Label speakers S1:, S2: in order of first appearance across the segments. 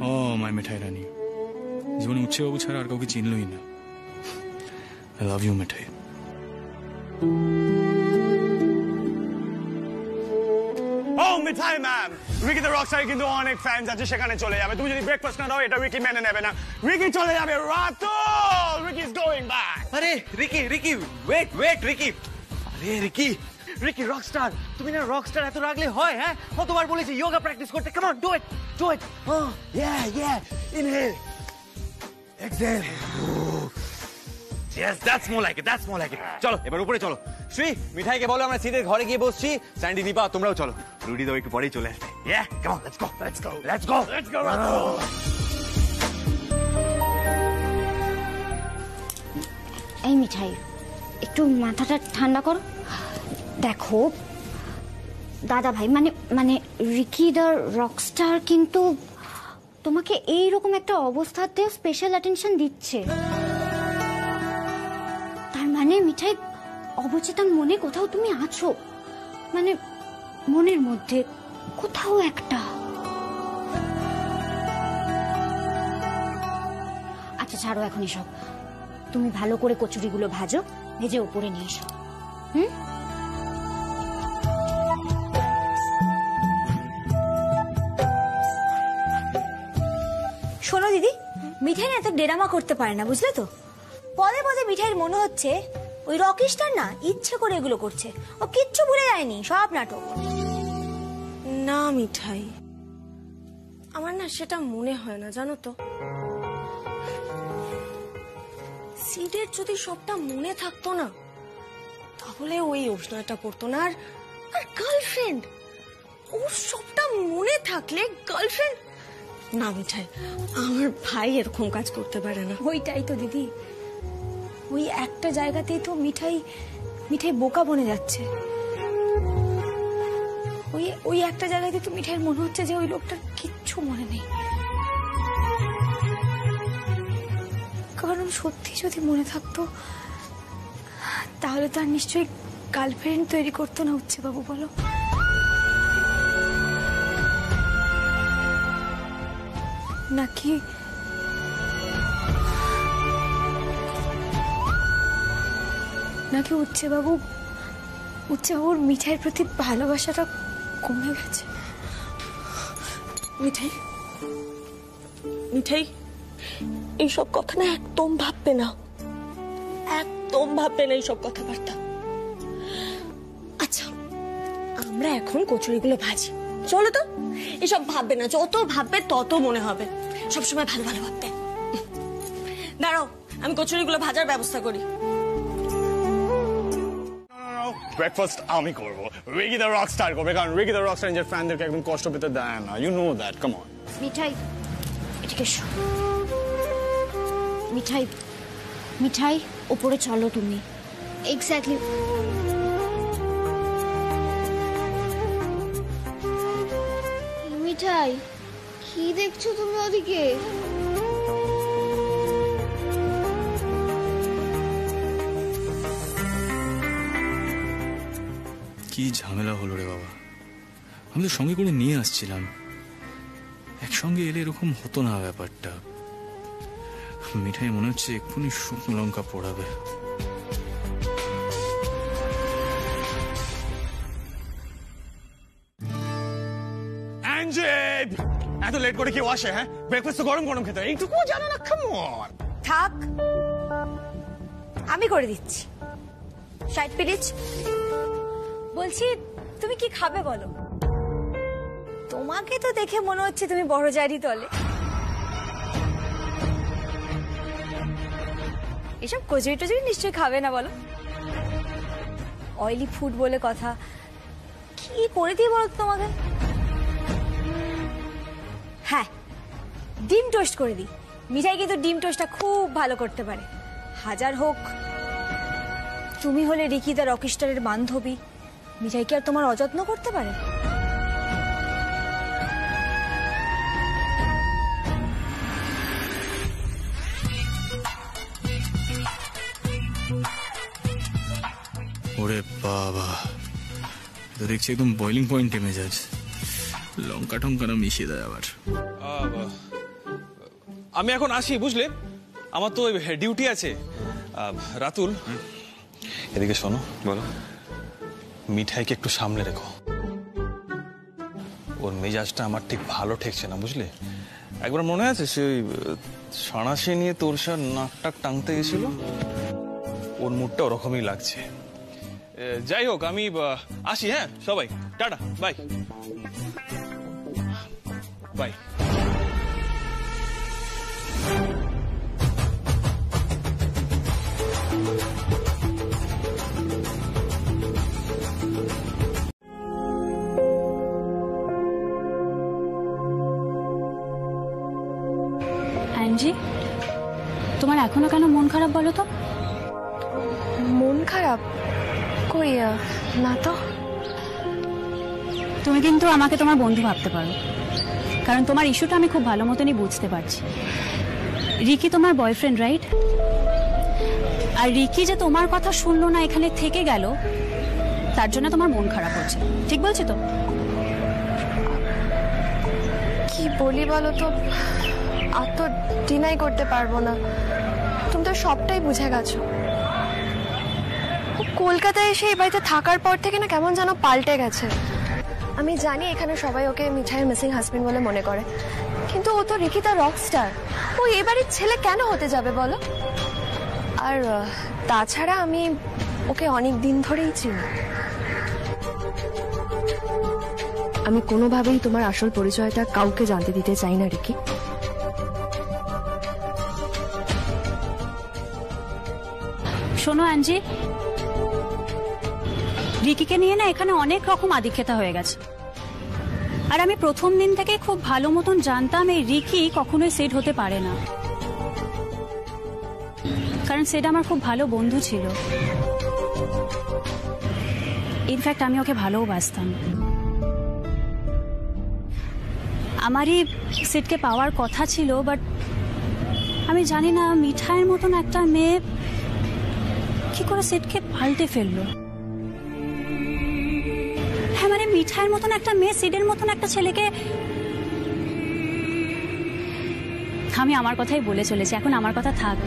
S1: ও মাই মিঠাই রানী, জীবনে উচ্ছে বাবু ছাড়া আর কাউকে চিনলই না। I love you Mithai.
S2: ও Mithai ma'am, Ricky the rockstar কিন্তু অনেক ফ্যান্স আছে, সেখানে চলে যাবে। তুমি যদি ব্রেকফাস্ট না দাও এটা রিকি মেনে নেবে না। রিকি চলে যাবে। Ratul, Ricky is going back.
S3: আরে রিকি রিকি ওয়েট রিকি। আরে রিকি রিকি রকস্টার, তুমি না রকস্টার এত রাগলে হয়? হ্যাঁ, কতবার বলেছি যোগা প্র্যাকটিস করতে। Come on, do it. Yeah inhale exhale. Yes, that's more like it. চলো এবার উপরে চলো। শ্রী, মিঠাইকে বলো আমরা সিটের ঘরে গিয়ে বসছি। স্যান্ডি, দীপা তোমরাও চলো। রুডি দাও একটু পরেই চলে আসবে। Yeah, come on, let's go.
S4: এই মিঠাই, একটু মাথাটা ঠান্ডা করো। দেখো দাদা ভাই, মানে রিকি দ্য রকস্টার কিন্তু তোমাকে এইরকম একটা অবস্থাতেও স্পেশাল অ্যাটেনশন দিচ্ছে। তার মানে মিঠাই, অবচেতন মনে কোথাও তুমি আছো, মানে মনের মধ্যে কোথাও একটা। আচ্ছা ছাড়ো এখন এসব, তুমি ভালো করে কচুরিগুলো ভাজো, ভেজে উপরে নিয়ে এসো।
S5: শোনো দিদি, মিঠাই না এত ডেরামা করতে পারে না, বুঝলে তো? পদে পদে মিঠাইয়ের মনে হচ্ছে ওই রকিস্টার না ইচ্ছে করে এগুলো করছে। ও কিচ্ছু ভুলে যায়নি, সব নাটক।
S6: না মিঠাই, আমার না সেটা মনে হয় না, জানো তো। সিডের যদি সবটা মনে থাকতো না, তাহলে ওই অভিনয়টা করতো না। আর গার্লফ্রেন্ড, ওর সবটা মনে থাকলে গার্লফ্রেন্ড না। মিঠাই, আমার ভাই এরকম কাজ করতে পারে না।
S5: ওইটাই তো দিদি, ওই একটা জায়গাতেই তো মিঠাই বোকা বনে যাচ্ছে। ওই একটা জায়গাতে তো মিঠাইয়ের মনে হচ্ছে যে ওই লোকটার কিচ্ছু মনে নেই। কারণ সত্যি যদি মনে থাকতো তাহলে তার নিশ্চয়ই গার্লফ্রেন্ড তৈরি করতো না উচ্ছে বাবু, বলো? নাকি উচ্ছে বাবুর মিঠাইয়ের প্রতি ভালোবাসাটা কমে গেছে?
S6: মিঠাই এইসব কথা না একদম ভাববে না, এইসব কথাবার্তা। আচ্ছা আমরা এখন কচুরিগুলো ভাজি, চলো তো। এসব ভাববে না, যত ভাববে তত মনে হবে। সবসময় ভালো ভালো ভাববে। দাঁড়াও, আমি কচুরিগুলো ভাজার ব্যবস্থা করি।
S2: ব্রেকফাস্ট আমি করব, রিকি দ্য রকস্টার করবে, কারণ রিকি দ্য রকস্টার নিজের ফ্যানদেরকে একদম কষ্ট পেতে দেয় না। You know that. Come on
S4: Mithai, এদিকে এসো। মিঠাই উপরে চলো তুমি। এক্স্যাক্টলি। মিঠাই, কি দেখছো তুমি ওদিকে?
S1: কি ঝামেলা হলো রে বাবা, আমি তো সঙ্গে করে নিয়ে আসছিলাম। একসঙ্গে এলে এরকম হতো না ব্যাপারটা। মিঠাই মনে হচ্ছে এক্ষুনি শুকনো লঙ্কা পোড়াবে।
S2: এত লেট করে কেউ আসে? হ্যাঁ, ব্রেকফাস্ট তো গরম গরম খেতে হয়, এইটুকু জানো না? Come on.
S5: থাক, আমি করে দিচ্ছি। Side please. বলছি তুমি কি খাবে বলো? তোমাকে তো দেখে মনে হচ্ছে তুমি বড় জারি তলে। এসব কচুরি টচুরি নিশ্চয়ই খাবে না, বলো? অয়েলি ফুড বলে কথা। কি করে দিই বলো তোমাকে? হ্যাঁ, ডিম টোস্ট করে দিই। মিঠাই কিন্তু ডিম টোস্টটা খুব ভালো করতে পারে। হাজার হোক তুমি হলে রিকি দ্য রকস্টারের বান্ধবী, মিঠাই কি আর তোমার অযত্ন করতে পারে?
S1: ওরে বাবা, তো দেখছি একদম বয়লিং পয়েন্টে মেজাজ। লঙ্কা টঙ্কা না মিশিয়ে দেয় আবার।
S7: আমি এখন আসি, বুঝলে, আমার তো ডিউটি আছে। রাতুল, এদিকে শোনো।
S3: বলো।
S7: মিঠাইকে একটু সামলে রেখো, ওর মেজাজটা আমার ঠিক ভালো ঠেকছে না, বুঝলে। একবার মনে আছে সে ওই সাঁড়াশি নিয়ে তোর সাথে নাক টাক টাংতে গেছিল, ওর মুডটা ওরকমই লাগছে। যাই হোক, আমি আসি। হ্যাঁ সবাই টাটা, বাই বাই।
S8: অ্যাঞ্জি, তোমার এখনো কেন মন খারাপ বলো তো?
S6: মন খারাপ? কই না তো।
S8: তুমি কিন্তু আমাকে তোমার বন্ধু ভাবতে পারো, কারণ তোমার ইস্যুটা আমি খুব ভালো মতনই বুঝতে পারছি। রিকি তোমার বয়ফ্রেন্ড, রাইট? আর রিকি যে তোমার কথা শুনলো না, এখানে থেকে গেল, তার জন্য তোমার মন খারাপ হচ্ছে, ঠিক বলছি তো?
S6: কি বলি বলো তো, আর তো ডিনাই করতে পারবো না। তুমি তো সবটাই বুঝে গেছো। কলকাতায় এসে এই বাড়িতে থাকার পর থেকে না কেমন যেন পাল্টে গেছে। আমি জানি এখানে সবাই ওকে মিঠাইয়ের মিসিং হাজবেন্ড বলে মনে করে, কিন্তু ও তো রিকিতা রকস্টার। ও এই বাড়ির ছেলে কেন হতে যাবে বলো? আর তাছাড়া আমি ওকে অনেক দিন ধরেই চিনি। আমি কোনোভাবেই তোমার আসল পরিচয়টা কাউকে জানতে দিতে চাই না রিকি।
S8: শোনো অ্যাঞ্জি, রিকিকে নিয়ে না এখানে অনেক রকম আদিক্ষেতা হয়ে গেছে। আর আমি প্রথম দিন থেকে খুব ভালো মতন জানতাম এই রিকি কখনোই সেট হতে পারে না, কারণ সেটা আমার খুব ভালো বন্ধু ছিল। ইনফ্যাক্ট আমি ওকে ভালোবাসতাম। আমারই সেটকে পাওয়ার কথা ছিল, বাট আমি জানি না মিঠাইয়ের মতন একটা মেয়ে কি করে সেটকে পাল্টে ফেললো। হ্যাঁ, মানে মিঠাইয়ের মতন একটা মেয়ে সিডের মতন একটা ছেলেকে। আমি আমার কথাই বলে চলেছি, এখন আমার কথা থাক।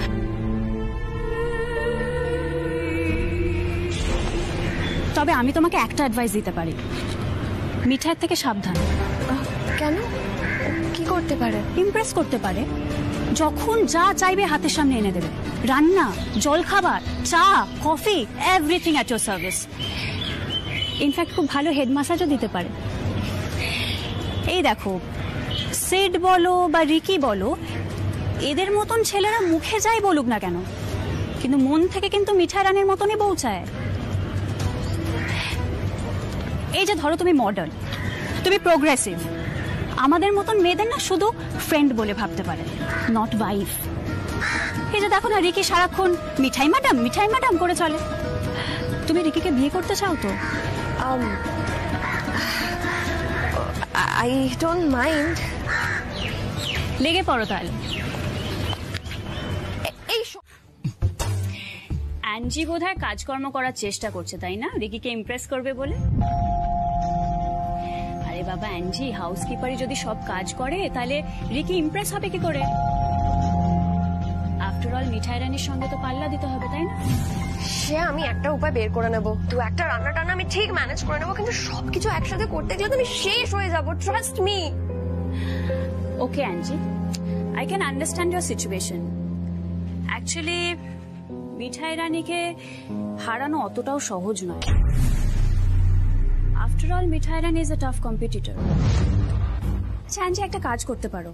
S8: তবে আমি তোমাকে একটা অ্যাডভাইস দিতে পারি, মিঠাইয়ের থেকে সাবধান।
S6: কেন? কি করতে পারে?
S8: ইমপ্রেস করতে পারে। যখন যা চাইবে হাতের সামনে এনে দেবে। রান্না, জলখাবার, চা, coffee, everything at your service. In fact খুব ভালো হেড ম্যাসাজও দিতে পারে। এই দেখো, সিড বলো বা রিকি বলো, এদের মতন ছেলেরা মুখে যাই বলুক না কেন, কিন্তু মন থেকে কিন্তু মিঠাই রানীর মতনই বউ চায়। এই যে ধরো তুমি মডার্ন, তুমি প্রোগ্রেসিভ, আমাদের মতন মেয়েদের না শুধু ফ্রেন্ড বলে ভাবতে পারে, নট ওয়াইফ। এই যে দেখো না, রিকি সারাক্ষণ মিঠাই ম্যাডাম করে চলে। তুমি রিকিকে বিয়ে করতে চাও তো?
S6: I don't mind.
S8: লেগে পড়ো তাহলে।
S6: এই
S8: অ্যাঞ্জি বোধহয় কাজকর্ম করার চেষ্টা করছে, তাই না, রিকিকে ইমপ্রেস করবে বলে? আরে বাবা অ্যাঞ্জি, হাউসকিপারই যদি সব কাজ করে তাহলে রিকি ইমপ্রেস হবে কি করে? আফটার অল মিঠাই রানীর সঙ্গে তো পাল্লা দিতে হবে, তাই না?
S6: সে আমি একটা উপায় বের করে নেবো, তো একটা রান্না টান্না আমি ঠিক ম্যানেজ করে নেবো, কিন্তু সবকিছু একসাথে করতে গেলে তো আমি শেষ হয়ে যাবো, trust me.
S8: Okay Angie, I can understand your situation. Actually Mithai রানীকে হারানো অতটাও সহজ নয়। After all Mithai Rani is a tough competitor. আচ্ছা অ্যাঞ্জি, একটা কাজ করতে পারো,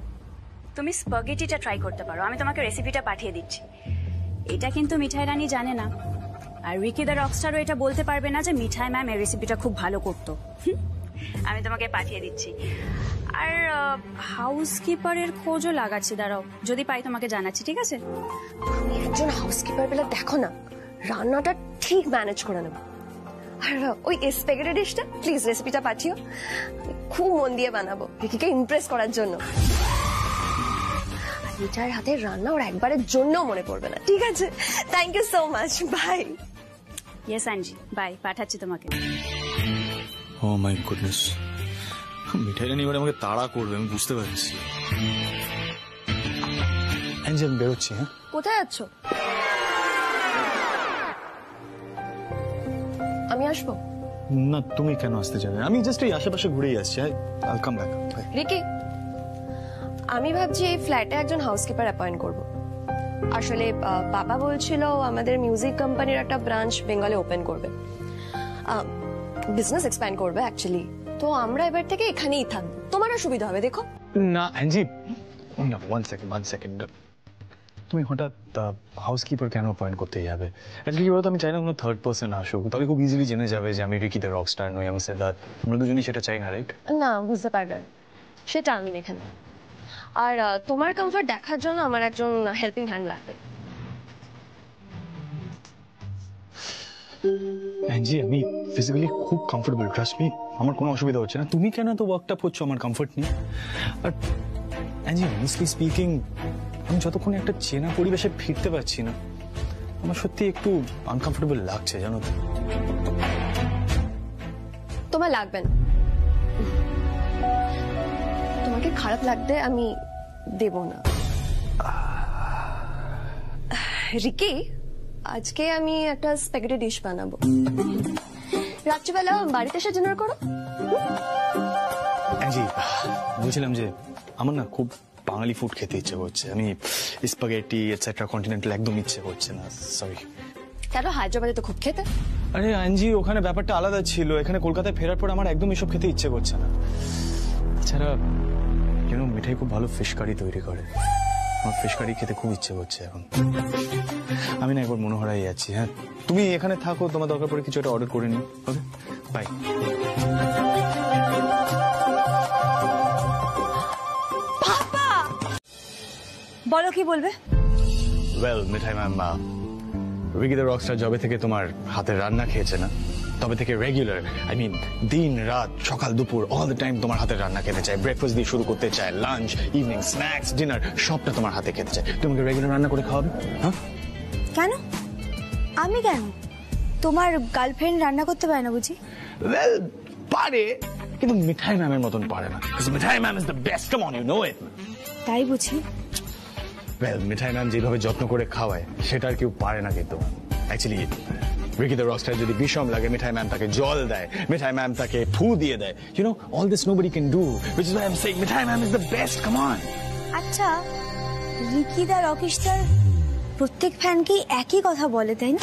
S8: তুমি স্পাগেটিটা ট্রাই করতে পারো। আমি তোমাকে রেসিপিটা পাঠিয়ে দিচ্ছি। এটা কিন্তু মিঠাই রানী জানে না, আর রিকি দ্য রকস্টারও এটা বলতে পারবে না যে মিঠাই ম্যাম এই রেসিপিটা খুব ভালো করতো। আমি তোমাকে পাঠিয়ে দিচ্ছি। আর হাউসকিপারের খোঁজও লাগাচ্ছি, দাঁড়াও, যদি পাই তোমাকে জানাচ্ছি, ঠিক আছে?
S6: আমি একজন হাউসকিপার পেলে দেখো না, রান্নাটা ঠিক ম্যানেজ করে নেবো। আর ওই স্প্যাগেটি ডিশটা প্লিজ রেসিপিটা পাঠিও, খুব মন দিয়ে বানাবো রিকিকে ইমপ্রেস করার জন্য। আর মিঠাইয়ের হাতের রান্না ওর একবারের জন্য মনে পড়বে না, ঠিক আছে? Thank you so much, bye.
S8: Yes Angie, bye, পাঠাচ্ছি তোমাকে।
S1: ও মাই গুডনেস, মিঠাই রানী এবার আমাকে তাড়া করবে, আমি বুঝতে পারছি।
S2: আমি বেরোচ্ছি। হ্যাঁ,
S6: কোথায় যাচ্ছ? আমি আসবো?
S2: না, তুমি কেন আসতে যাবে? আমি জাস্ট এই আশেপাশে ঘুরেই আসছি। I come back.
S6: রিকি, আমি ভাবছি এই ফ্ল্যাটে একজন হাউসকিপার অ্যাপয়েন্ট করব। আসলে বাবা বলছিল আমাদের মিউজিক কোম্পানির একটা ব্রাঞ্চ বেঙ্গলে ওপেন করবে, বিজনেস এক্সপ্যান্ড করবে অ্যাকচুয়ালি। তো আমরা এবার থেকে এখানেই থাকবো, তোমারও সুবিধা হবে। দেখো
S2: না অ্যাঞ্জি, ওয়ান সেকেন্ড। তুমি হঠাৎ হাউসকিপার কেন অ্যাপয়েন্ট করতে যাবে? অ্যাকচুয়ালি কি বলতো, আমি চাই না কোনো থার্ড পার্সন আসুক, তবে খুব ইজিলি জেনে যাবে যে আমি রিকি দ্য রকস্টার নই, আমি সিদ্ধার্থ। আমরা দুজনই সেটা চাই না, রাইট?
S6: না, বুঝতে পারবে, সেটা আমি এখানে। আর তোমার কমফর্ট দেখার জন্য আমার একজন হেল্পিং হ্যান্ড লাগবে।
S2: অ্যাঞ্জি, আমি ফিজিক্যালি খুব কমফোর্টেবল, ট্রাস্ট মি। আমার কোনো অসুবিধা হচ্ছে না। তুমি কেন তো ওয়ার্কআপ করছো আমার কমফোর্ট নিয়ে? আর অ্যাঞ্জি, অনেস্টলি স্পিকিং, আমি যতক্ষণ একটা চেনা পরিবেশে ফিরতে পারছি না, আমার সত্যি একটু আনকমফোর্টেবল লাগছে, জানো তো।
S6: তোমার লাগবে না, তোমাকে খারাপ লাগবে আমি দেব না। রিকি, আজকে আমি একটা স্প্যাগেটি ডিশ বানাবো, রাত্রিবেলা বাড়িতে এসে ডিনার করো।
S2: অ্যাঞ্জি, বলছিলাম যে আমার না খুব বাঙালি ফুড খেতে ইচ্ছে করছে। আমি স্প্যাগেটি এটসেট্রা কন্টিনেন্টাল একদম ইচ্ছে করছে না, সরি।
S6: কেন, হায়দ্রাবাদে তো খুব খেতে।
S2: আরে অ্যাঞ্জি, ওখানে ব্যাপারটা আলাদা ছিল, এখানে কলকাতায় ফেরার পর আমার একদম এসব খেতে ইচ্ছে করছে না। এছাড়া মিঠাই খুব ভালো ফিশ কারি তৈরি করে, আমার ফিশ কারি খেতে খুব ইচ্ছে করছে এখন। আমি না একবার মনোহরাই যাচ্ছি। হ্যাঁ, তুমি এখানে থাকো, তোমার দরকার পড়ে কিছু একটা অর্ডার করে নিও। ওকে, বাই।
S5: বলো কি বলবে?
S2: Well Mithai ma'am, Ricky the Rockstar জবে থেকে তোমার হাতের রান্না খেয়েছে না, তবে থেকে রেগুলার, আই মিন দিন রাত সকাল দুপুর অল দ্য টাইম তোমার হাতের রান্না খেতে চায়। ব্রেকফাস্ট দিয়ে শুরু করতে চায়, লাঞ্চ, ইভিনিং, স্ন্যাক্স, ডিনার সবটা তোমার হাতে খেতে চায়। তোমাকে রেগুলার রান্না করে খাওয়াবে? হ্যাঁ,
S5: কেন? আমি কেন? তোমার গার্লফ্রেন্ড রান্না করতে পারে না বুঝি?
S2: ওয়েল, পারে, কিন্তু মিঠাই ম্যামের মতন পারে না। Mithai ma'am is the best, come on, you know it.
S5: তাই বুঝি?
S2: ওয়েল, মিঠাই ম্যাম যেভাবে যত্ন করে খাওয়ায় সেটা আর কেউ পারে না। কিন্তু অ্যাকচুয়ালি রিকি দ্য রকস্টার যদি বিষম লাগে, মিঠাই ম্যাম তাকে জল দেয়, মিঠাই ম্যাম তাকে ফু দিয়ে দেয়। You know, all this nobody can do, which is why I am saying Mithai ma'am is the best, come on.
S5: আচ্ছা, রিকি দা রকস্টার প্রত্যেক ফ্যানকেই একই কথা বলে, তাই না?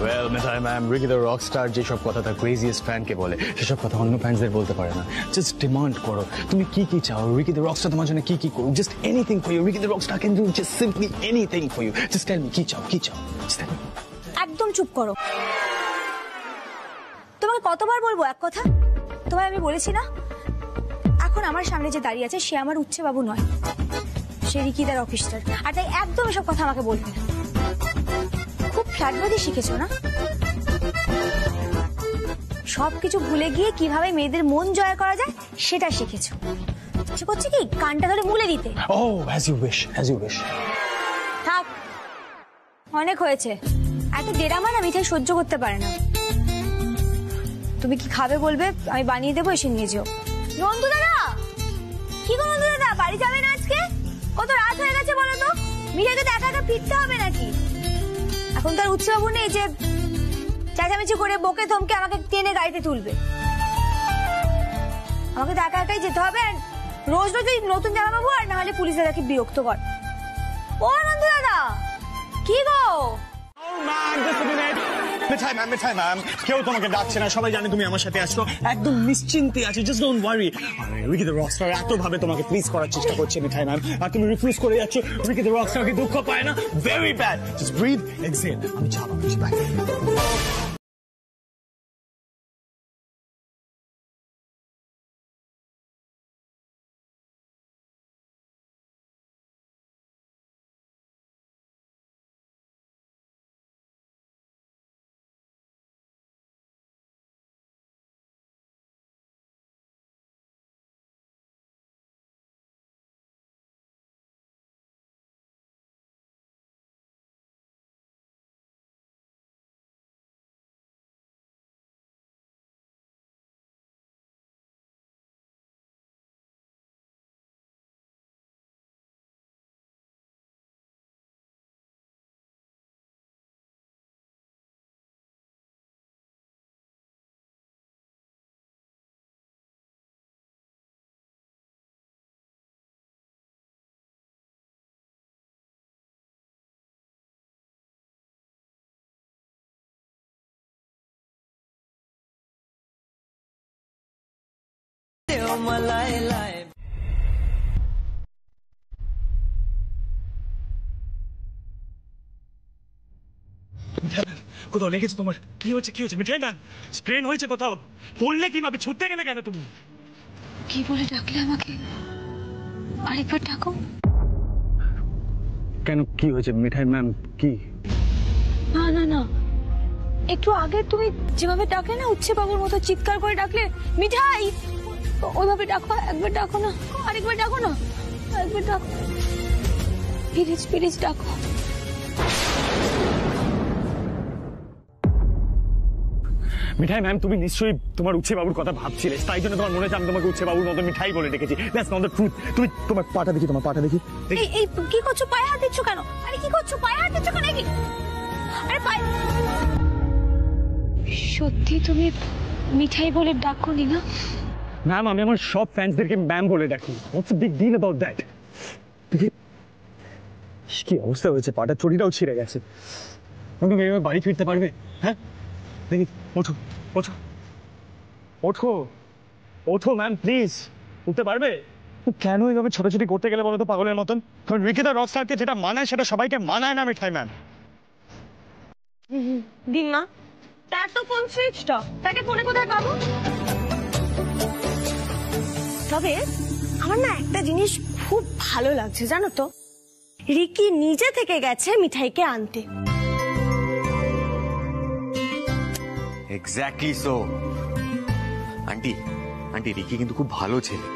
S2: Well Mithai ma'am, Ricky the rockstar যেসব কথা তার ক্রেজিয়েস্ট ফ্যানকে বলে, সেসব কথা অন্য ফ্যান্সদের বলতে পারে না। জাস্ট ডিমান্ড করো, তুমি কি কি চাও, রিকি দ্য রকস্টার তোমার জন্য কি কি করুক। Just anything for you, Ricky the rockstar can do just simply anything for you. Just tell me, কি চাও, কি চাও, জাস্ট টেল মি।
S5: একদম চুপ করো। তোমাকে কতবার বলবো এক কথা? তোমায় আমি বলেছি না, এখন আমার সামনে যে দাঁড়িয়ে আছে সে আমার উচ্ছে বাবু নয়, সে রিকি দা রকস্টার। আর তাই একদম এসব কথা আমাকে বলবে না। খুব ফ্ল্যাটবাজি শিখেছো না? সবকিছু ভুলে গিয়ে কিভাবে মেয়েদের মন জয় করা যায় সেটা শিখেছো। ইচ্ছে করছে কি কানটা ধরে মুলে দিতে।
S2: ও, as you wish, as you wish.
S5: থাক, অনেক হয়েছে। এত ডেরামা না মিঠাই সহ্য করতে পারে না। তুমি কি খাবে বলবে, আমি বানিয়ে দেবো, এসে নিয়ে যেও। নন্দু দাদা, কি গো নন্দু দাদা, বাড়ি যাবে না আজকে? কত রাত হয়ে গেছে বলো তো, মিঠাইকে তো একা একা ফিরতে হবে নাকি? এখন তার উৎসব নেই যে চেঁচামেচি করে বকে থমকে আমাকে টেনে গাড়িতে তুলবে। আমাকে তো একা একাই যেতে হবে, আর রোজ রোজ ওই নতুন জামা পাবো, আর না হলে পুলিশ দাদাকে বিরক্ত কর। ও নন্দু দাদা, কি গো?
S2: মিঠাই ম্যাম, কেউ তোমাকে ডাকছে না, সবাই জানে তুমি আমার সাথে আসছো, একদম নিশ্চিন্তে আছি, just don't worry. Ricky the Rockstar এত ভাবে তোমাকে প্লিজ করার চেষ্টা করছে মিঠাই ম্যাম, আর তুমি রিফিউজ করে যাচ্ছ। রিকি দ্য রকস্টার কি দুঃখ পায় না? Very bad. Just breathe, exhale. আমি যাবো।
S3: मलाई लाई।
S2: কোথাও লেগেছে তোমার? কি হচ্ছে মিঠাই ম্যাম? স্প্রেন হয়েছে কোথাও? পড়লে কিভাবে? ছুটতে গেলে কেন তুমি?
S6: কি বলে ডাকলে আমাকে? আরেকবার ডাকো।
S2: কেন, কি হয়েছে মিঠাই ম্যাম? কি?
S6: না না না, একটু আগে তুমি যেভাবে ডাকলে না, উচ্ছে বাবুর মতো চিৎকার করে ডাকলে মিঠাই, ওইভাবে ডাকো। একবার ডাকো না, আরেকবার ডাকো না, আরেকবার ডাকো, প্লিজ প্লিজ ডাকো।
S2: মিঠাই ম্যাম, তুমি নিশ্চয়ই তোমার উচ্ছে বাবুর কথা ভাবছিলে, তাই জন্য তোমার মনে হচ্ছে আমি তোমাকে উচ্ছে বাবুর মতো মিঠাই বলে ডেকেছি। That's not the truth. তুমি তোমার পাটা দেখি, তোমার পাটা দেখি।
S6: এই কি করছো? পায়ে হাত দিচ্ছ কেন? আরে কি করছো? পায়ে হাত দিচ্ছ কেন? আরে পায়ে, সত্যি তুমি মিঠাই বলে ডাকোনি না?
S2: ম্যাম, আমি আমার সব ফ্যান্সদেরকে ম্যাম বলে ডাকি। What's the big deal about that? দেখি কি অবস্থা হয়েছে, পাটা চটিটাও ছিঁড়ে গেছে। তুমি এইভাবে বাড়ি ফিরতে পারবে? হ্যাঁ দেখি, ওঠো ওঠো ওঠো ওঠো ম্যাম, প্লিজ উঠতে পারবে? কেন এইভাবে ছোটাছুটি করতে গেলে বলো তো পাগলের মতন? কারণ রিকি দ্য রকস্টারকে যেটা মানায় সেটা সবাইকে মানায় না মিঠাই ম্যাম।
S6: দিন না, তার তো ফোন সুইচড অফ, তাকে ফোনে কোথায় পাবো? তবে আমার না একটা জিনিস খুব ভালো লাগছে, জানো তো, রিকি নিজে থেকে গেছে মিঠাইকে আনতে।
S3: Exactly so. Aunty aunty Ricky কিন্তু খুব ভালো ছেলে।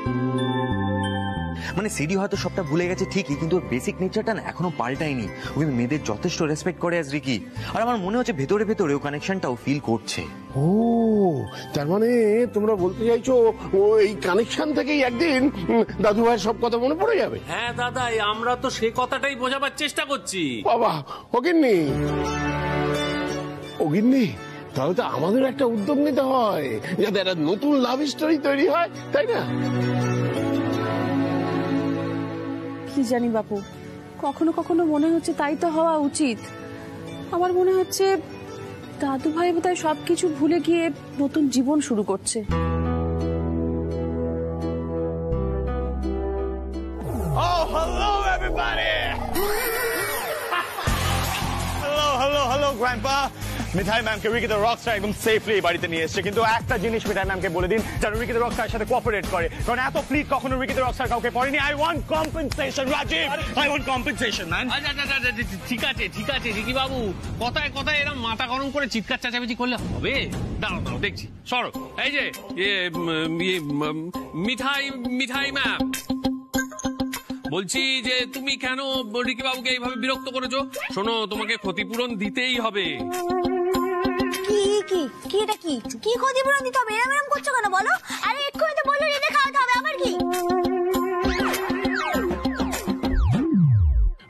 S3: মানে সিডি হয়তো সবটা ভুলে গেছে ঠিকই, কিন্তু ওর বেসিক নেচারটা না এখনো পাল্টায়নি। ও কিন্তু মেয়েদের যথেষ্ট রেসপেক্ট করে অ্যাজ রিকি। আর আমার মনে হচ্ছে ভেতরে ভেতরে ও কানেকশনটাও ফিল করছে।
S9: ও, তার মানে তোমরা বলতে চাইছো ও এই কানেকশন থেকেই একদিন দাদু ভাইয়ের সব কথা মনে পড়ে যাবে?
S10: হ্যাঁ দাদা, আমরা তো সেই কথাটাই বোঝাবার চেষ্টা করছি।
S9: বাবা, ওগিন্নি ওগিন্নি, তাহলে তো আমাদের একটা উদ্যোগ নিতে হয়, যাতে একটা নতুন লাভ স্টোরি তৈরি হয়, তাই না?
S11: কি জানি বাপু, কখনো কখনো মনে হচ্ছে তাই তো হওয়া উচিত। আমার মনে হচ্ছে দাদু ভাই বোধহয় সবকিছু ভুলে গিয়ে নতুন জীবন শুরু করছে।
S2: Oh, hello everybody! hello grandpa. Mithai ম্যামকে রিকি দ্য রকস্টার একদম সেফলি বাড়িতে নিয়ে এসেছে, কিন্তু একটা জিনিস মিঠাই ম্যামকে বলে দিন যেন রিকি দ্য রকস্টারের সাথে কোঅপারেট করে, কারণ এত ফ্লিট কখনো রিকি দ্য রকস্টার কাউকে পড়েনি। I want compensation Rajiv, I want compensation man.
S10: ঠিক আছে রিকি বাবু, কথায় কথায় এরকম মাথা গরম করে চিৎকার চেঁচামেচি করলে হবে? দাঁড়াও দেখছি, সরো। এই যে মিঠাই ম্যাম, বলছি যে তুমি কেন রিকি বাবুকে এইভাবে বিরক্ত করেছো? শোনো, তোমাকে ক্ষতিপূরণ দিতেই হবে।
S6: কি কি কি এটা কি কি ক্ষতিপূরণ দিতে হবে? এরম করছো কেন বলো? আরে এক্ষুনি তো বললো রেঁধে খাওয়াতে হবে, আমার কি?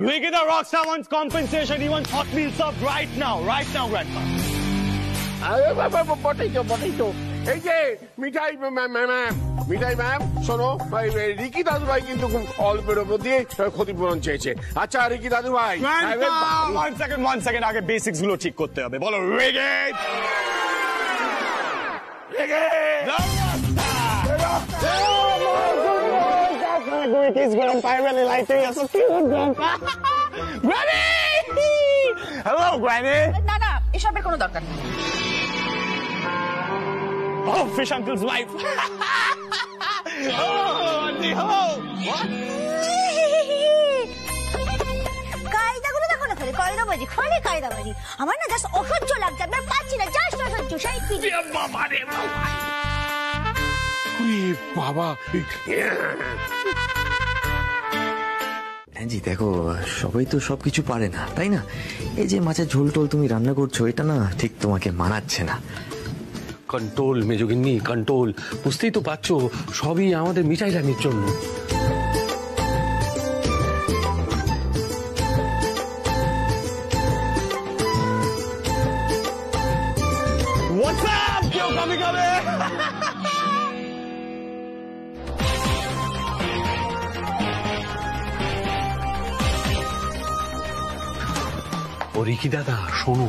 S2: Ricky the Rockstar wants compensation. He wants hot meal served right now, grandpa.
S9: আরে বাবা, বটেই তো। এই যে মিঠাই ম্যাম, শোনো, রিকি দাদু ভাই কিন্তু খুব অল্পের ওপর দিয়ে ক্ষতিপূরণ চেয়েছে। আচ্ছা রিকি দাদু ভাই,
S2: one second, আগে বেসিক্স গুলো ঠিক করতে হবে। বলো রিকি Hello, Granny.
S11: না, এসবের কোনো দরকার নেই।
S2: Oh, Fish Uncle's wife. Oh, Auntie, hello. What?
S6: কায়দাগুলো দেখো না, খালি কায়দাবাজি। আমার না জাস্ট অসহ্য লাগছে, আমি আর পাচ্ছি না, জাস্ট অসহ্য। সেই কি
S9: বাবা,
S3: জি দেখো, সবাই তো সবকিছু পারে না, তাই না? এই যে মাছের ঝোল টোল তুমি রান্না করছো, এটা না ঠিক তোমাকে মানাচ্ছে না।
S10: কন্ট্রোল মেজগিন্নি, কন্ট্রোল। বুঝতেই তো পারছো, সবই আমাদের মিঠাই রান্নির জন্য।
S2: What's up? কেউ কবে
S12: ও রিকি দাদা শোনো,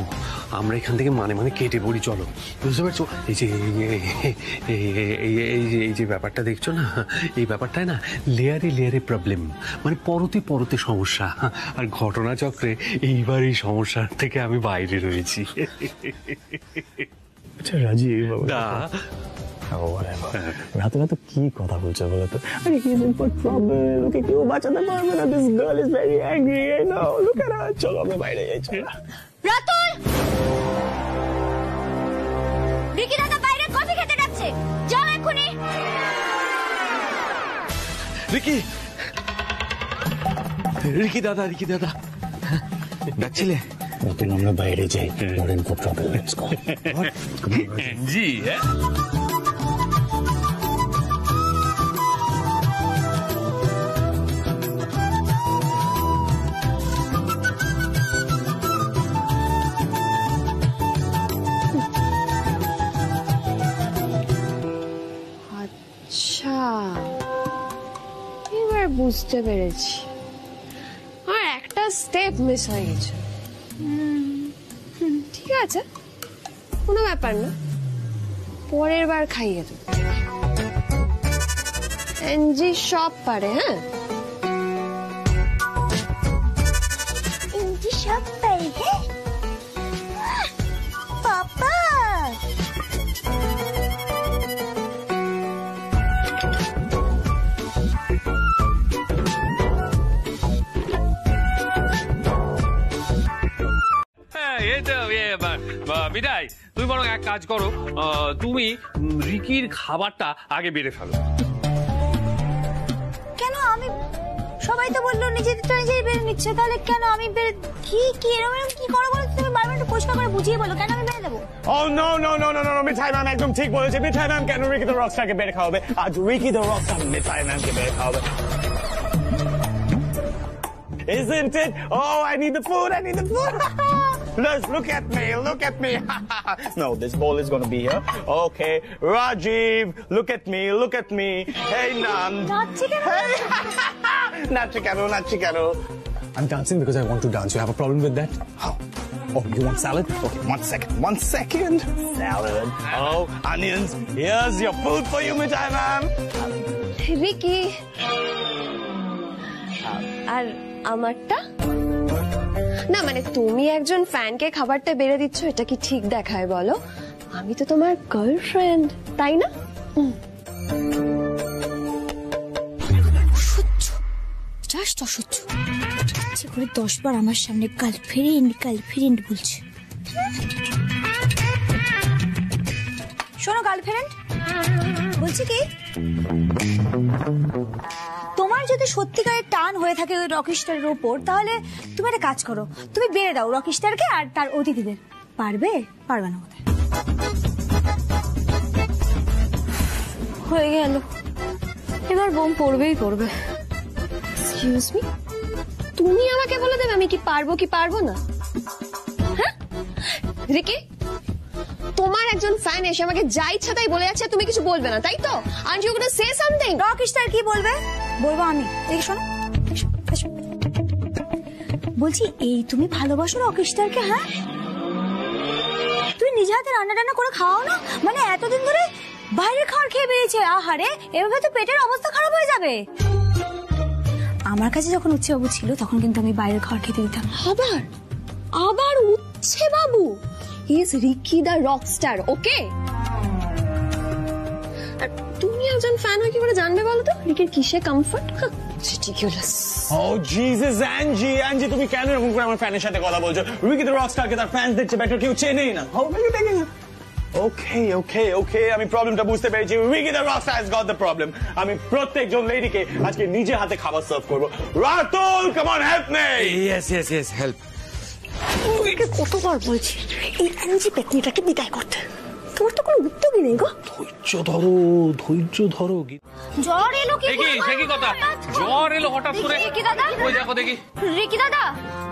S12: আমরা এখান থেকে মানে কেটে পড়ি, চলো। বুঝতে পারছো? এই যে ব্যাপারটা দেখছো না, এই ব্যাপারটায় না লেয়ারে লেয়ারে প্রবলেম, মানে পরতে পরতে সমস্যা। আর ঘটনাচক্রে এইবার এই সমস্যার থেকে আমি বাইরে রয়েছি।
S2: আচ্ছা রাজীব
S12: দা
S2: রাতে রাতে কি কথা বলছো বলো তো? আরে কি প্রবলেম, ওকে কেউ বাঁচাতে পারবে না। This girl is very angry, I know, look at her. চলো আমরা বাইরে যাই, চলো।
S4: রাতুল, রিকি দাদা বাইরে কফি খেতে ডাকছে, যাও এক্ষুনি।
S3: রিকি, রিকি দাদা, রিকি দাদা ডাকছিলে?
S2: রাতুল আমরা বাইরে যাই, we're in for trouble, let's go.
S10: জি
S6: আচ্ছা, এবার বুঝতে পেরেছি, আর একটা স্টেপ মিস হয়ে গেছে। ঠিক আছে, কোনো ব্যাপার না, পরের বার খাইয়ে দেবো। এনজি সব পারে। হ্যাঁ,
S4: এনজি সব পারে। হ্যাঁ পাপা,
S10: মিঠাই, তুমি বরং এক কাজ করো, তুমি রিকির খাবারটা আগে বেড়ে ফেলো।
S4: কেন? আমি, সবাই তো বললো নিজেদেরটা নিজেই বেড়ে নিচ্ছে, তাহলে কেন আমি বেড়ে কি এরকম কি করো বলো? তুমি বারবার একটু পরিষ্কার করে বুঝিয়ে বলো, কেন আমি বেড়ে দেবো?
S2: Oh no no no no no, Mithai ma'am একদম ঠিক বলেছে। মিঠাই ম্যাম কেন রিকি দ্য রকস্টারকে বেড়ে খাওয়াবে? আজ রিকি দ্য রকস্টার মিঠাই ম্যামকে বেড়ে খাওয়াবে। Isn't it? Oh, I need the food, I need the food. Look at me, look at me. No, this bowl is going to be here. Okay, Rajiv, look at me, look at me. Hey, Nand. Hey. Not chikaro. I'm dancing because I want to dance. You have a problem with that? How? Oh, you want salad? Okay, 1 second. 1 second. Salad. Oh, onions. Here's your food for you, Mitai ma'am.
S6: Ricky, আর আমারটা না, মানে তুমি একজন ফ্যানকে খাবারটা বেড়ে দিচ্ছ, এটা কি ঠিক দেখায় বলো? আমি তো তোমার গার্লফ্রেন্ড, তাই না?
S4: জাস্ট অসহ্য। ইচ্ছে করে 10 বার আমার সামনে গার্লফ্রেন্ড বলছে। শোনো গার্লফ্রেন্ড, বলছি কি, তোমার যদি সত্যিকারের টান হয়ে থাকে ওই রকিস্টারের ওপর, তাহলে তুমি একটা কাজ করো, তুমি বেড়ে দাও রকিস্টারকে আর তার অতিথিদের। পারবে? পারবে না বোধহয়।
S6: হয়ে গেল, এবার বোম পড়বেই পড়বে। এক্সকিউজ মি, তুমি আমাকে বলে দেবে আমি কি পারবো কি পারবো না? হ্যাঁ রিকি, তোমার একজন ফ্যান এসে আমাকে যা ইচ্ছা তাই বলে যাচ্ছে, তুমি কিছু বলবে না, তাই তো? Aren't you gonna say something?
S4: Rockstar কি বলবে? বলবো আমি। দেখি শোনো, বলছি এই তুমি ভালোবাসো রকিস্টারকে? হ্যাঁ, তুমি নিজে হাতে রান্না টান্না করে খাওয়াও না? মানে এতদিন ধরে বাইরের খাবার খেয়ে বেরিয়েছে। আহারে, এভাবে তো পেটের অবস্থা খারাপ হয়ে যাবে। আমার কাছে যখন উচ্ছে বাবু ছিল তখন কিন্তু আমি বাইরের খাবার খেতে দিতাম।
S6: আবার উচ্ছে বাবু? He is Ricky the rockstar, okay? আর তুমি একজন ফ্যান হয়ে কি করে জানবে বলো তো রিকির কিসে comfort? Ridiculous.
S2: Oh Jesus, Angie, তুমি কেন এরকম করে আমার ফ্যানের সাথে কথা বলছো? রিকি দ্য রকস্টারকে তার ফ্যান্স দেখছে, বেটার কেউ চেনেই না। How are you taking it? Okay, আমি প্রবলেমটা বুঝতে পেরেছি। Ricky the Rockstar has got the problem. আমি প্রত্যেকজন লেডিকে আজকে নিজে হাতে খাবার সার্ভ করব। Ratul, come on, help me.
S3: Yes, help.
S6: ওকে কতবার বলছি এই অ্যাঞ্জি পেতনিটাকে বিদায় করতে, তোমার তো কোনো উদ্যোগই নেই গো।
S12: ধৈর্য ধরো।
S4: জ্বর এলো কি?
S10: সে কি কথা? জ্বর এলো হঠাৎ করে?
S4: রিকি দাদা,
S10: ওই দেখো দেখি।
S4: রিকি দাদা,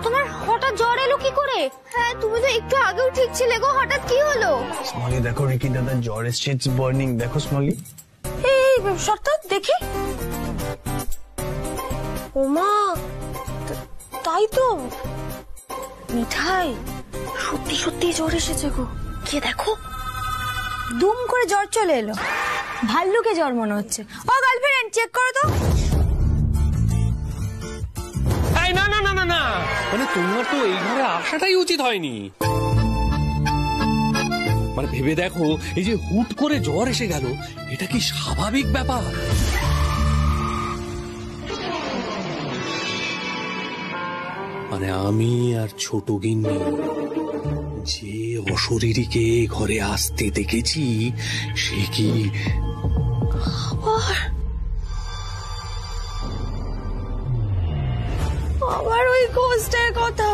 S4: তোমার হঠাৎ জ্বর এলো কি করে? হ্যাঁ, তুমি তো একটু আগেও ঠিক ছিলে গো, হঠাৎ কি হলো?
S2: স্মলি দেখো, রিকি দাদা জ্বর এসছে, ইটস বার্নিং। দেখো স্মলি,
S4: এই সরকার দেখি।
S6: ওমা, তাই তো মিঠাই সত্যি সত্যি জ্বর এসেছে গো, কে দেখো।
S5: দুম করে জ্বর চলে এলো, ভাল্লুকে জ্বর মনে হচ্ছে। ও গার্লফ্রেন্ড চেক করো তো।
S10: এই না না না না না, মানে তোমার তো এই ঘরে আসাটাই উচিত হয়নি। মানে ভেবে দেখো, এই যে হুট করে জ্বর এসে গেল, এটা কি স্বাভাবিক ব্যাপার? মানে আমি আর ছোট গিন্নি যে অশরীরীকে ঘরে আসতে দেখেছি, সে কি
S6: আবার ওই ঘোস্টের কথা।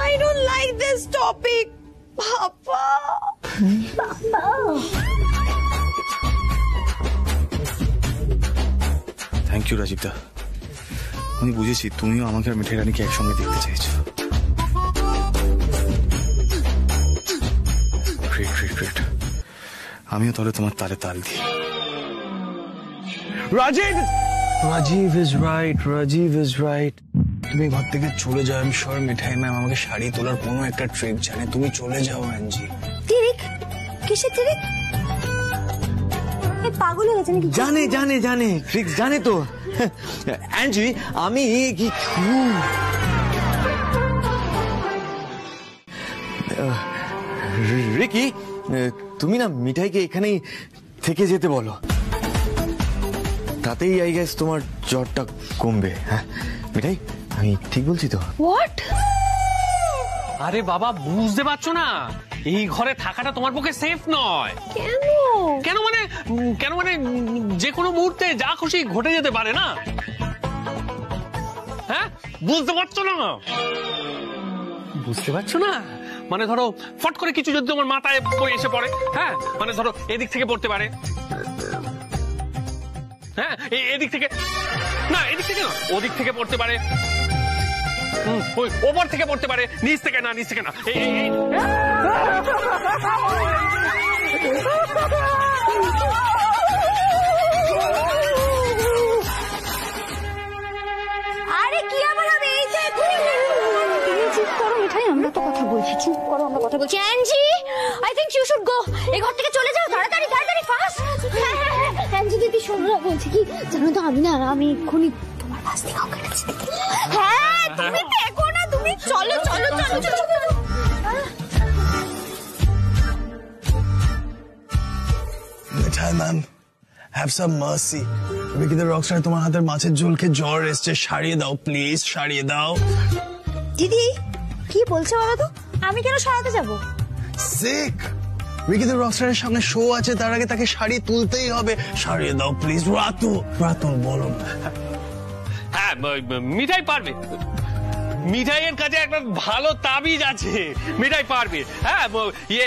S6: I don't like this topic. বাবা
S2: থ্যাংক ইউ রাজীব দা, আমি বুঝেছি তুমিও আমাকে আর মিঠাই রানীকে একসঙ্গে দেখতে চাইছো। গ্রেট গ্রেট গ্রেট, আমিও তাহলে তোমার তালে তাল দিই। Rajiv, Rajiv is right, Rajiv is right. তুমি ঘর থেকে চলে যাও। আমি শিওর মিঠাই ম্যাম আমাকে শাড়ি তোলার কোনো একটা ট্রিক জানে। তুমি চলে যাও অ্যাঞ্জি।
S5: তিরিক? কিসের তিরিক? এই পাগল হয়ে গেছে নাকি?
S3: জানে জানে জানে, ট্রিক্স জানে তো। অ্যাঞ্জি আমি কি রিকি, তুমি না মিঠাইকে এখানেই থেকে যেতে বলো, তাতেই আই গেস তোমার জ্বরটা কমবে। হ্যাঁ মিঠাই, আমি ঠিক বলছি তো?
S6: হোয়াট?
S10: আরে বাবা, বুঝতে পারছো না, এই ঘরে থাকাটা তোমার পক্ষে সেফ নয়।
S6: কেন?
S10: কেন মানে যে কোনো মুহূর্তে যা খুশি ঘটে যেতে পারে না। হ্যাঁ, বুঝতে পারছো না? বুঝতে পারছো না মানে ধরো ফট করে কিছু যদি তোমার মাথায় এসে পড়ে, হ্যাঁ মানে ধরো এদিক থেকে পড়তে পারে, হ্যাঁ এদিক থেকে না, এদিক থেকে না, ওদিক থেকে পড়তে পারে, ওই ওপর থেকে পড়তে পারে, নিচ থেকে না, নিচ থেকে না,
S5: আরে কি আবার হবে? এই যে চুপ করো মিঠাই, আমরা তো কথা বলছি। চুপ করো, আমরা কথা বলছি। Angie, I think you should go. এই ঘর থেকে চলে যাও, তাড়াতাড়ি তাড়াতাড়ি, ফাস্ট। অ্যাঞ্জি দিদি শোনো, বলছি কি জানো তো, আমি এক্ষুনি তোমার পাশ থেকে কেটেছি। হ্যাঁ তুমি দেখো না, তুমি চলো চলো চলো চলো।
S2: Mithai ma'am, have some mercy. রিকিদের রকস্টার তোমার হাতের মাছের ঝোল খেয়ে জ্বর এসছে, সারিয়ে দাও প্লিজ, সারিয়ে দাও।
S5: দিদি কি বলছো বলো তো? আমি কেন সারাতে যাবো?
S2: সিক, রিকিদের রকস্টারের সামনে শো আছে, তার আগে তাকে শাড়ি তুলতেই হবে, সারিয়ে দাও প্লিজ। রাতুল বলো।
S10: হ্যাঁ মিঠাই পারবে, মিঠাইয়ের কাছে একটা ভালো তাবিজ আছে, মিঠাই পারবে। হ্যাঁ ইয়ে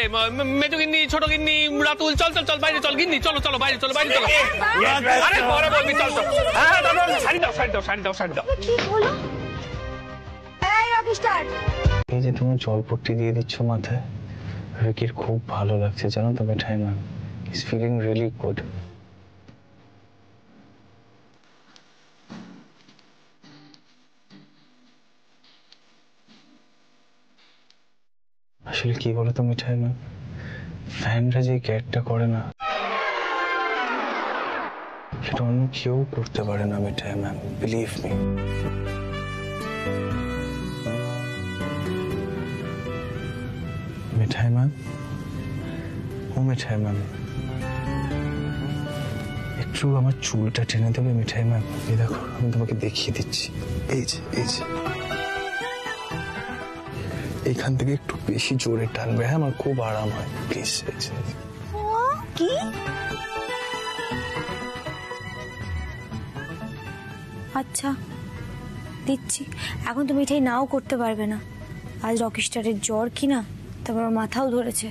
S10: মেজো গিন্নি, ছোট গিন্নি, রাতুল, চল চল চল বাইরে চল, গিন্নি চলো চলো বাইরে চলো, বাইরে চলো। আরে পরে বলবি, চল চল। হ্যাঁ শাড়ি দাও শাড়ি দাও শাড়ি দাও শাড়ি দাও।
S2: এই যে তুমি জলপট্টি দিয়ে দিচ্ছ মাথায়, রিকির খুব ভালো লাগছে জানো তো Mithai ma'am. Is feeling really good. আসলে কি বলতো মিঠাই ম্যাম, ফ্যানরা যে ক্যাটটা করে না, সেটা অন্য কেউ করতে পারে না মিঠাই ম্যাম, বিলিভ মি। মিঠাই ম্যাম, ও মিঠাই ম্যাম, একটু আমার চুলটা টেনে দেবে মিঠাই ম্যাম? এই দেখো আমি তোমাকে দেখিয়ে দিচ্ছি, এই যে এই যে, এইখান থেকে একটু বেশি জোরে টানবে, হ্যাঁ আমার খুব আরাম হয়, প্লিজ।
S5: কি আচ্ছা দিচ্ছি। এখন তো মিঠাই নাও করতে পারবে না, আজ রকিস্টারের জ্বর কিনা, তারপর মাথাও ধরেছে।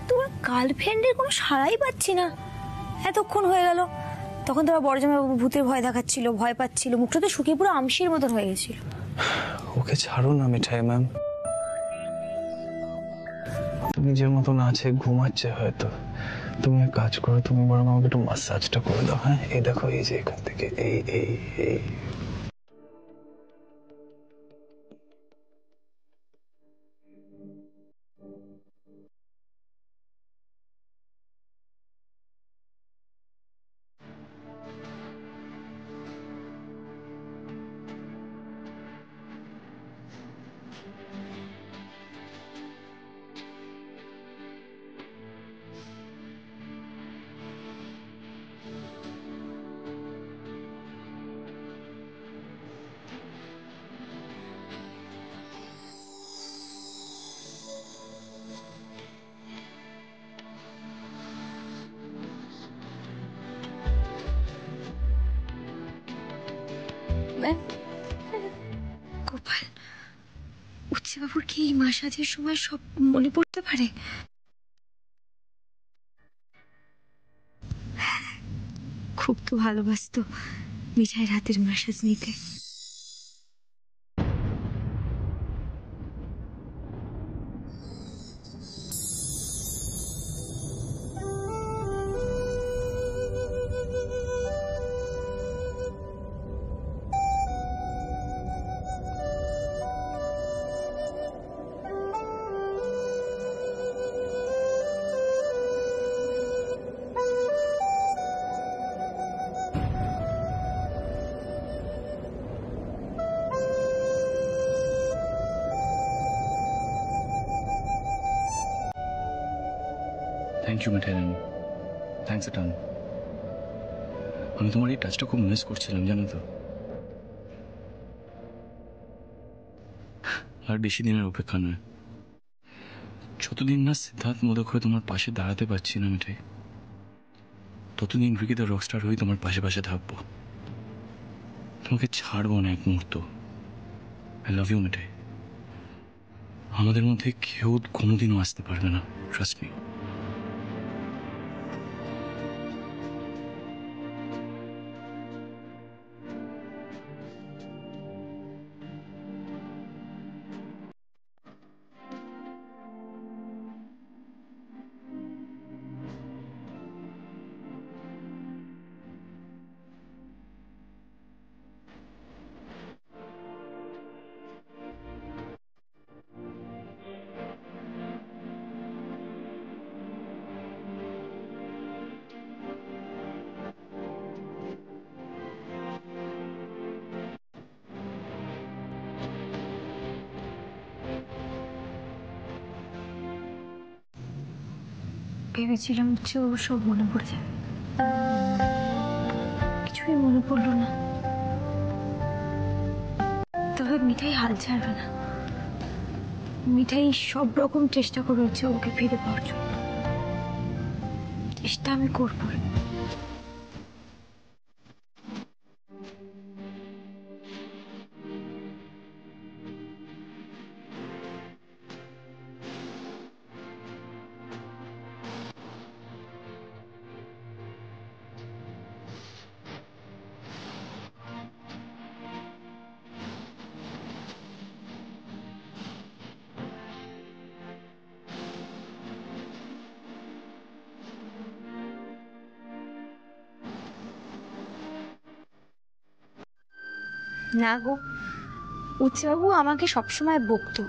S5: তোমার গার্লফ্রেন্ডের কোনো সাড়াই পাচ্ছি না, এতক্ষণ হয়ে গেল। তখন তোমার বড় জামাইবাবু ভূতের ভয় দেখাচ্ছিল, ভয় পাচ্ছিল, মুখটা তো শুকিয়ে পুরো আমশির মতন হয়ে গেছিল।
S2: ওকে ছাড়ো না মিঠাই ম্যাম, নিজের মতন আছে, ঘুমাচ্ছে হয়তো। তুমি এক কাজ করো, তুমি বরং আমাকে একটু মাসাজটা করে দাও। হ্যাঁ এই দেখো, এই যে এখান থেকে, এই এই এই
S4: উচ্চবাবুর কি এই মাসাজের সময় সব মনে পড়তে পারে? খুব তো ভালোবাসতো মিঠাইয়ের হাতের মাসাজ নিতে।
S1: থ্যাংক ইউ মিঠাই রানী, থ্যাংকস এ টন। আমি তোমার এই টাচটা খুব মিস করছিলাম জানো তো। আর বেশি দিনের অপেক্ষা নয়, যতদিন না সিদ্ধার্থ মোদক হয়ে তোমার পাশে দাঁড়াতে পারছি না মিঠাই, ততদিন রিকি দ্য রকস্টার হয়ে তোমার পাশে পাশে থাকবো, তোমাকে ছাড়বো না এক মুহূর্ত। আই লাভ ইউ মিঠাই। আমাদের মধ্যে কেউ কোনোদিনও আসতে পারবে না, ট্রাস্ট মি।
S4: ভেবেছিলাম উচ্চবাবু সব মনে পড়ে যাবে, কিছুই মনে পড়লো না। তবে মিঠাই হাল ছাড়বে না, মিঠাই সব রকম চেষ্টা করে উচ্চবাবুকে ফিরে পাওয়ার জন্য। চেষ্টা আমি করবো। না গো, উচ্চবাবু আমাকে সবসময় বকতো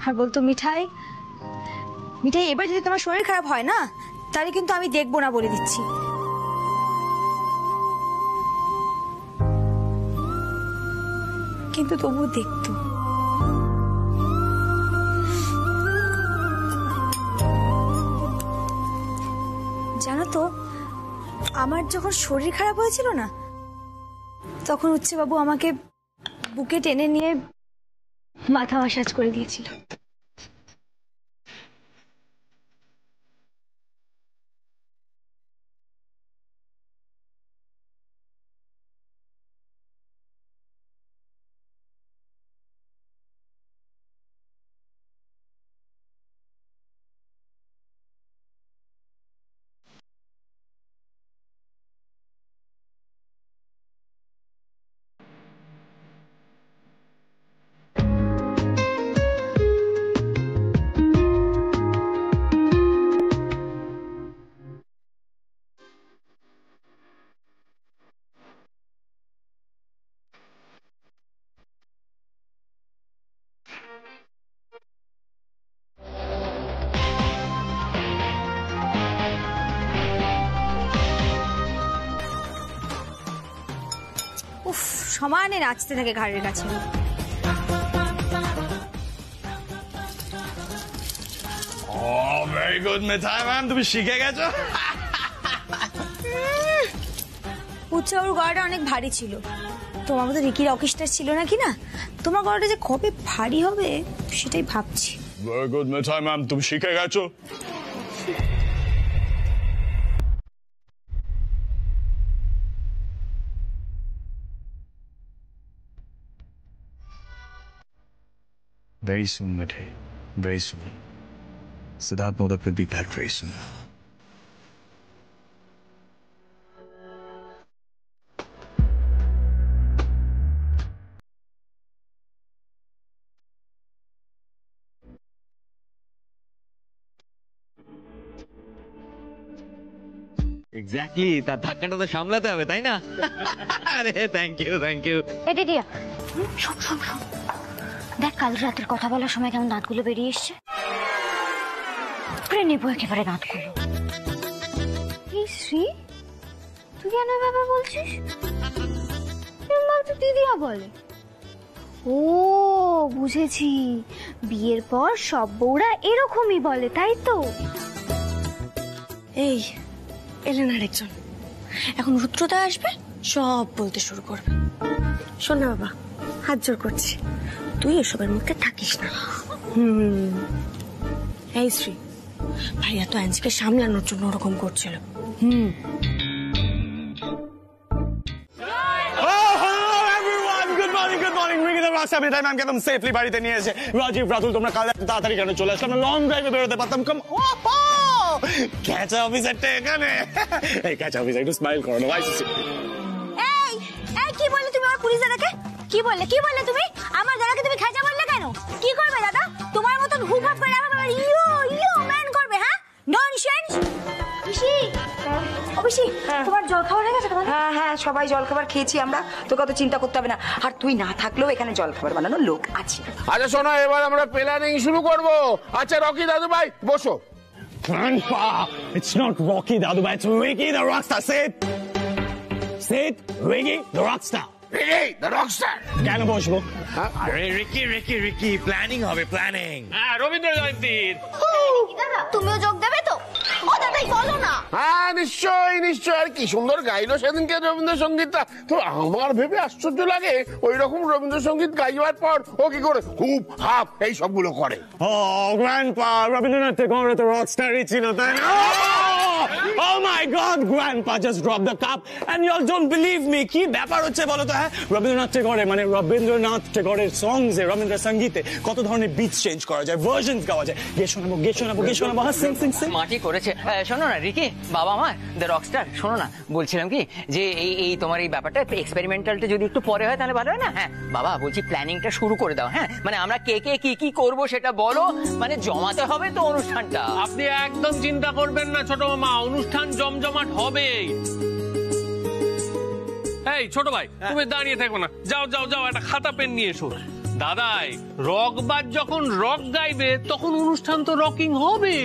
S4: আর বলতো মিঠাই মিঠাই এবার যদি তোমার শরীর খারাপ হয় না তাহলে কিন্তু আমি দেখবো না বলে দিচ্ছি। কিন্তু তবুও দেখতো। জানো তো, আমার যখন শরীর খারাপ হয়েছিল না তখন উচ্চবাবু আমাকে বুকে টেনে নিয়ে মাথা মাসাজ করে দিয়েছিল। উফ, সমানে নাচতে থাকে ঘাড়ের কাছে।
S7: ভেরি গুড মিঠাই ম্যাম, তুমি শিখে গেছো।
S5: উচ্চবাবুর গলাটা অনেক ভারী ছিল, তোমার মতো রিকির অকেস্টার ছিল নাকি না, তোমার গলাটা যে কবে ভারী হবে সেটাই ভাবছি।
S7: ভেরি গুড মিঠাই ম্যাম, তুমি শিখে গেছো।
S2: Very soon, Mithai. Very soon. Siddharth Modak will be back very soon.
S3: Exactly, তার ধাক্কাটা তো সামলাতে হবে, তাই না? আরে থ্যাংক ইউ, থ্যাংক ইউ।
S4: এ দিদিয়া, শোন শোন শোন, দেখ কাল রাতের কথা বলার সময় কেমন দাঁতগুলো বেরিয়ে এসছে। নেবো একেবারে দাঁতগুলো। এই শ্রী, তুই কেন এভাবে বলছিস? দিদিয়া বলে। ও বুঝেছি, বিয়ের পর সব বউরা এরকমই বলে, তাই তো?
S6: এই এলেন আরেকজন, এখন রুদ্রদা আসবে, সব বলতে শুরু করবে। শোন না বাবা, হাত জোর করছি, তুই এসবের মধ্যে থাকিস না। এই শ্রী, ভাইয়া তো আইনসকে সামলানোর জন্য ওরকম করছিল।
S2: ম্যামকে একদম সেফলি বাড়িতে নিয়ে এসে রাজীব রাতুল তোমরা কাল এত তাড়াতাড়ি কেন চলে আসলাম? লং ড্রাইভে বেরোতে পারতাম। কম ক্যাচা অফিসারটা এখানে। এই ক্যাচা অফিসার একটু স্মাইল করো না।
S5: এই এই কি বললে তুমি আমার পুলিশ দাদাকে? কি বললে তুমি আমার দাদাকে? তুমি খাঁচা বললে কেন? কি করবে দাদা? তোমার মতন হুপ হাপ করে আমার ইয়ো ইয়ো ম্যান করবে? হ্যাঁ, ননসেন্স। পিসি, ও পিসি, তোমার জল খাবার হয়ে গেছে?
S13: হ্যাঁ হ্যাঁ, সবাই জল খাবার খেয়েছি আমরা, তোকে অত চিন্তা করতে হবে না। আর তুই না থাকলেও এখানে জল খাবার বানানোর লোক আছে।
S9: আচ্ছা শোনো, এবার আমরা প্ল্যানিং শুরু করব। আচ্ছা রকি দাদু ভাই বসো।
S2: Grandpa, it's not Rocky the other, it's Ricky the Rockstar. Say it, Ricky the Rockstar.
S9: Ricky the Rockstar.
S2: কেন বসবো?
S3: আরে রিকি রিকি রিকি, প্ল্যানিং হবে, প্ল্যানিং।
S10: হ্যাঁ, রবীন্দ্র জয়ন্তীর।
S4: দাদা তুমিও যোগ দেবে তো? ও দাদাই বলো না।
S9: হ্যাঁ নিশ্চয়ই নিশ্চয়ই। আর কি সুন্দর গাইলো সেদিনকে রবীন্দ্রসঙ্গীতটা, তো আমার ভেবে আশ্চর্য লাগে ওই রকম রবীন্দ্রসঙ্গীত গাইবার পর ও কি করে হুপ হাপ এই সবগুলো করে।
S2: Oh, Grandpa, রবীন্দ্রনাথ ঠাকুর তো রকস্টারই ছিল, তাই না? Oh my God, Grandpa just dropped the cup and you all don't believe me. কি ব্যাপার হচ্ছে বলো তো? হ্যাঁ, রবীন্দ্রনাথ ঠাকুরের মানে রবীন্দ্রনাথ ঠাকুরের সংসে, রবীন্দ্র সঙ্গীতে কত ধরনের বিট চেঞ্জ করা যায়, ভার্সনস গাওয়া যায়। গে শোনাবো গে শোনাবো গে শোনাবো, হ্যাঁ সিং সিং সিং।
S14: মাটি করেছে। শোনো না রিকি, বাবা মা দ্য রকস্টার, শোনো না, বলছিলাম কি যে এই তোমার এই ব্যাপারটা এক্সপেরিমেন্টালটা যদি একটু পরে হয় তাহলে ভালো হয় না? হ্যাঁ বাবা, বলছি প্ল্যানিংটা শুরু করে দাও। হ্যাঁ, মানে আমরা কে কে কি কি করবো সেটা বলো, মানে জমাতে হবে তো অনুষ্ঠানটা।
S10: আপনি একদম চিন্তা করবেন না ছোট মামা, অনুষ্ঠান জমজমাট হবে। এই ছোট ভাই, তুমি দাঁড়িয়ে থাকো না, যাও যাও যাও, একটা খাতা পেন নিয়ে এসো। দাদাই, রকবাজ যখন রক গাইবে তখন অনুষ্ঠান তো রকিং হবে।